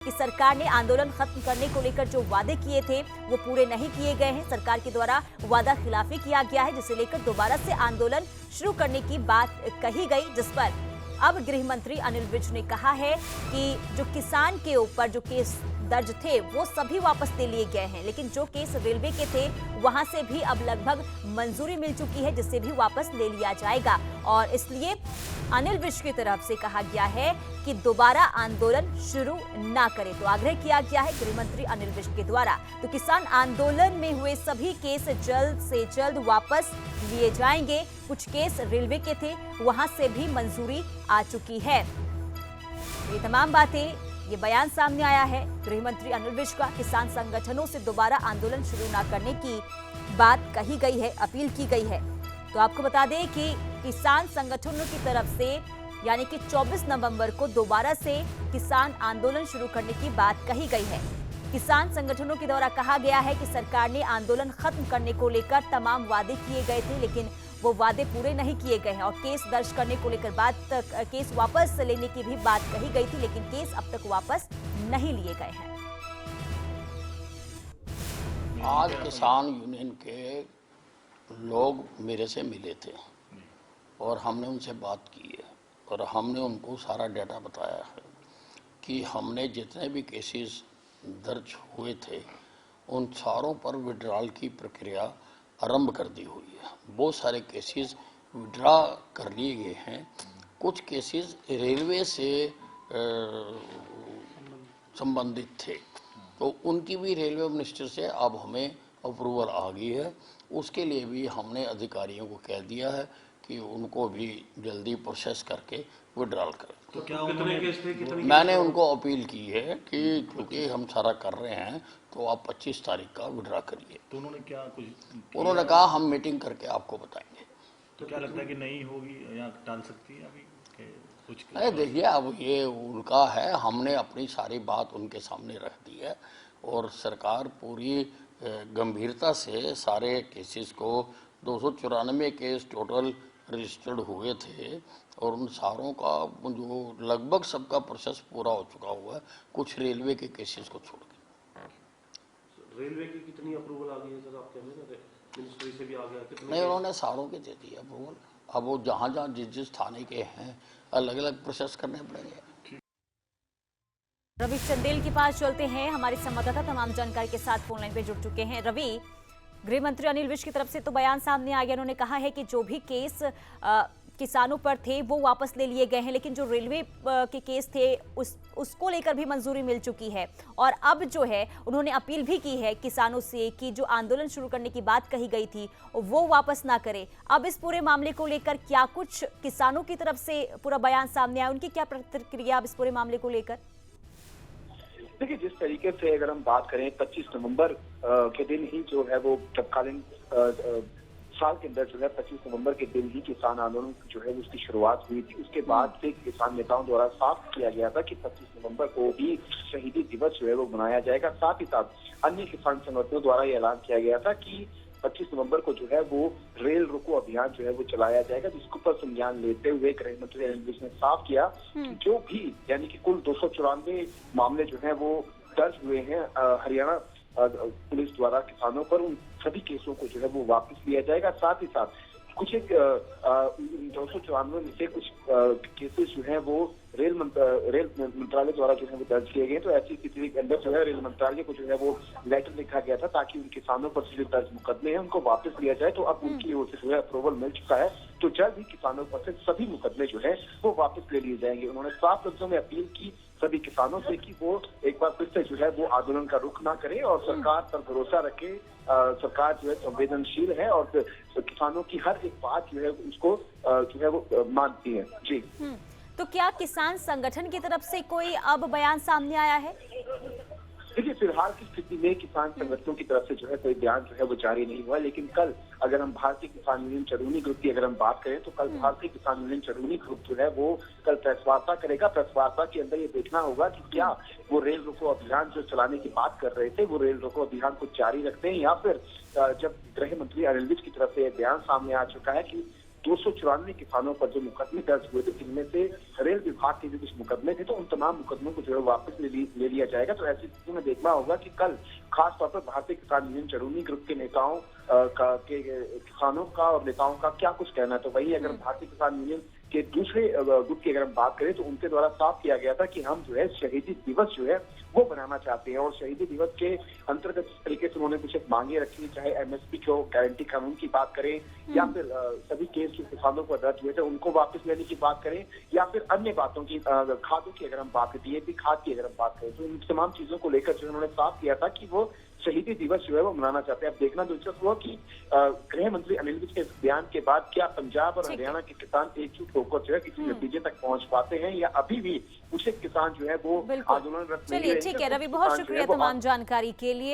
कि सरकार ने आंदोलन खत्म करने को लेकर जो वादे किए थे वो पूरे नहीं किए गए हैं। सरकार के द्वारा वादा खिलाफी किया गया है, जिसे लेकर दोबारा से आंदोलन शुरू करने की बात कही गई, जिस पर अब गृह मंत्री अनिल विज ने कहा है कि जो किसान के ऊपर जो केस दर्ज थे वो सभी वापस ले लिए गए हैं, लेकिन जो केस रेलवे के थे वहां से भी अब लगभग मंजूरी मिल चुकी है, जिससे भी वापस ले लिया जाएगा। और इसलिए अनिल विज की तरफ से कहा गया है कि दोबारा आंदोलन शुरू ना करें। तो आग्रह किया गया है गृह मंत्री अनिल विज के द्वारा। तो किसान आंदोलन में हुए सभी केस जल्द से जल्द वापस लिए जाएंगे। कुछ केस रेलवे के थे, वहां से भी मंजूरी आ चुकी है। ये तमाम बातें, ये बयान सामने आया है गृह मंत्री अनिल विज का। किसान संगठनों से दोबारा आंदोलन शुरू न करने की बात कही गई है, अपील की गई है। तो आपको बता दें कि किसान संगठनों की तरफ से यानी कि 24 नवंबर को दोबारा से किसान आंदोलन शुरू करने की बात कही गई है। किसान संगठनों के द्वारा कहा गया है कि सरकार ने आंदोलन खत्म करने को लेकर तमाम वादे किए गए थे, लेकिन वो वादे पूरे नहीं किए गए हैं और केस दर्ज करने को लेकर केस वापस लेने की भी बात कही गई थी, लेकिन केस अब तक वापस नहीं लिए गए हैं। आज किसान यूनियन के लोग मेरे से मिले थे और हमने उनसे बात की है और हमने उनको सारा डाटा बताया है कि हमने जितने भी केसेस दर्ज हुए थे उन सारों पर विड्रॉल की प्रक्रिया आरंभ कर दी हुई है। बहुत सारे केसेस विड्रॉ कर लिए गए हैं। कुछ केसेस रेलवे से संबंधित थे, तो उनकी भी रेलवे मिनिस्टर से अब हमें अप्रूवल आ गई है। उसके लिए भी हमने अधिकारियों को कह दिया है कि उनको भी जल्दी प्रोसेस करके विड्रॉल करें। तो क्या कितने केस थे? मैंने उनको अपील की है कि क्योंकि हम सारा कर रहे हैं तो आप 25 तारीख का विड्रॉ करिए। तो उन्होंने क्या कुछ उन्होंने कहा हम मीटिंग करके आपको बताएंगे। तो क्या लगता है कि नहीं होगी या टाल सकती है अभी कुछ? अरे देखिए, अब ये उनका है, हमने अपनी सारी बात उनके सामने रख दी है और सरकार पूरी गंभीरता से सारे केसेस को 294 केस टोटल रजिस्टर्ड हुए थे और उन सारों का जो लगभग सबका प्रोसेस पूरा हो चुका हुआ है, कुछ रेलवे के केसेस को छोड़ के। रेलवे की कितनी अप्रूवल आ गई है सर आपके में? मिनिस्ट्री से भी आ गया कितने? नहीं, उन्होंने सारों के दे दिए अप्रूवल। अब वो जहाँ जहाँ जिस थाने के हैं अलग अलग प्रोसेस करने पड़ेंगे। रवि चंदेल के पास चलते हैं। हमारे संवाददाता तमाम जानकारी के साथ फोन लाइन पे जुड़ चुके हैं। रवि, गृह मंत्री अनिल विज की तरफ से तो बयान सामने आ गया। उन्होंने कहा है कि जो भी केस किसानों पर थे वो वापस ले लिए गए हैं, लेकिन जो रेलवे के केस थे उसको लेकर भी मंजूरी मिल चुकी है। और अब जो है उन्होंने अपील भी की है किसानों से कि जो आंदोलन शुरू करने की बात कही गई थी वो वापस ना करें। अब इस पूरे मामले को लेकर क्या कुछ किसानों की तरफ से पूरा बयान सामने आया, उनकी क्या प्रतिक्रिया अब इस पूरे मामले को लेकर? देखिए, जिस तरीके से अगर हम बात करें 25 नवंबर के दिन ही जो है वो तत्कालीन साल के अंदर जो है 25 नवंबर के दिन ही किसान आंदोलन जो है उसकी शुरुआत हुई थी। उसके बाद से किसान नेताओं द्वारा साफ किया गया था कि 25 नवंबर को भी शहीदी दिवस जो है वो मनाया जाएगा। साथ ही साथ अन्य किसान संगठनों द्वारा ये ऐलान किया गया था कि 25 नवंबर को जो है वो रेल रोको अभियान जो है वो चलाया जाएगा, जिसके ऊपर संज्ञान लेते हुए गृह मंत्री अनिल विज ने साफ किया कि जो भी यानी कि कुल 294 मामले जो है वो दर्ज हुए हैं हरियाणा पुलिस द्वारा किसानों पर, उन सभी केसों को जो है वो वापस लिया जाएगा। साथ ही साथ कुछ एक 294 में से कुछ केसेस जो है वो रेल मंत्रालय द्वारा जो है वो दर्ज किए गए। तो ऐसी स्थिति के अंदर जो है रेल मंत्रालय को जो है वो लेटर लिखा गया था ताकि उन किसानों पर जो दर्ज मुकदमे हैं उनको वापस लिया जाए। तो अब उनकी ओर से जो है अप्रूवल मिल चुका है, तो जल्द ही किसानों पर से सभी मुकदमे जो है वो वापस ले लिए जाएंगे। उन्होंने साफ लफ्जों में अपील की सभी किसानों से कि वो एक बार फिर से जो है वो आंदोलन का रुख ना करे और सरकार पर भरोसा रखे। सरकार जो है संवेदनशील है और किसानों की हर एक बात जो है उसको जो है वो मानती है। जी, तो क्या किसान संगठन की तरफ से कोई अब बयान सामने आया है? देखिए, फिलहाल की स्थिति में किसान संगठनों की तरफ से जो है कोई बयान जो है वो जारी नहीं हुआ, लेकिन कल अगर हम भारतीय किसान यूनियन चरौनी ग्रुप की अगर हम बात करें तो कल भारतीय किसान यूनियन चरौनी ग्रुप जो है वो कल प्रेस वार्ता करेगा। प्रेस वार्ता के अंदर ये देखना होगा कि क्या वो रेल रोको अभियान जो चलाने की बात कर रहे थे वो रेल रोको अभियान को जारी रखते हैं, या फिर जब गृह मंत्री अनिल विज की तरफ से बयान सामने आ चुका है कि 294 किसानों पर जो मुकदमे दर्ज हुए थे, जिनमें से रेल विभाग के जो कुछ मुकदमे थे, तो उन तमाम मुकदमों को जो है वापस ले लिया जाएगा। तो ऐसी स्थिति में देखना होगा कि कल खासतौर पर भारतीय किसान यूनियन चरौनी ग्रुप के नेताओं किसानों का और नेताओं का क्या कुछ कहना है। तो वही अगर भारतीय किसान यूनियन के दूसरे ग्रुप की अगर हम बात करें तो उनके द्वारा साफ किया गया था कि हम जो है शहीदी दिवस जो है वो बनाना चाहते हैं, और शहीदी दिवस के अंतर्गत इस तरीके से उन्होंने कुछ मांगे रखी, चाहे एमएसपी को गारंटी कानून की बात करें, या फिर सभी केस जो किसानों को दर्ज हुए थे उनको वापस लेने की बात करें, या फिर अन्य बातों की, खादों की अगर हम बात करें, डीएपी खाद की अगर हम बात करें, तो इन तमाम चीजों को लेकर जो उन्होंने साफ किया था कि वो शहीदी दिवस जो है वो मनाना चाहते हैं। अब देखना दिलचस्प हुआ कि गृह मंत्री अनिल विज के इस बयान के बाद क्या पंजाब और हरियाणा के किसान एकजुट होकर जो है किसी नतीजे तक पहुंच पाते हैं, या अभी भी कुछ किसान जो है वो आंदोलनरत। चलिए ठीक है रवि, बहुत शुक्रिया तमाम जानकारी के लिए।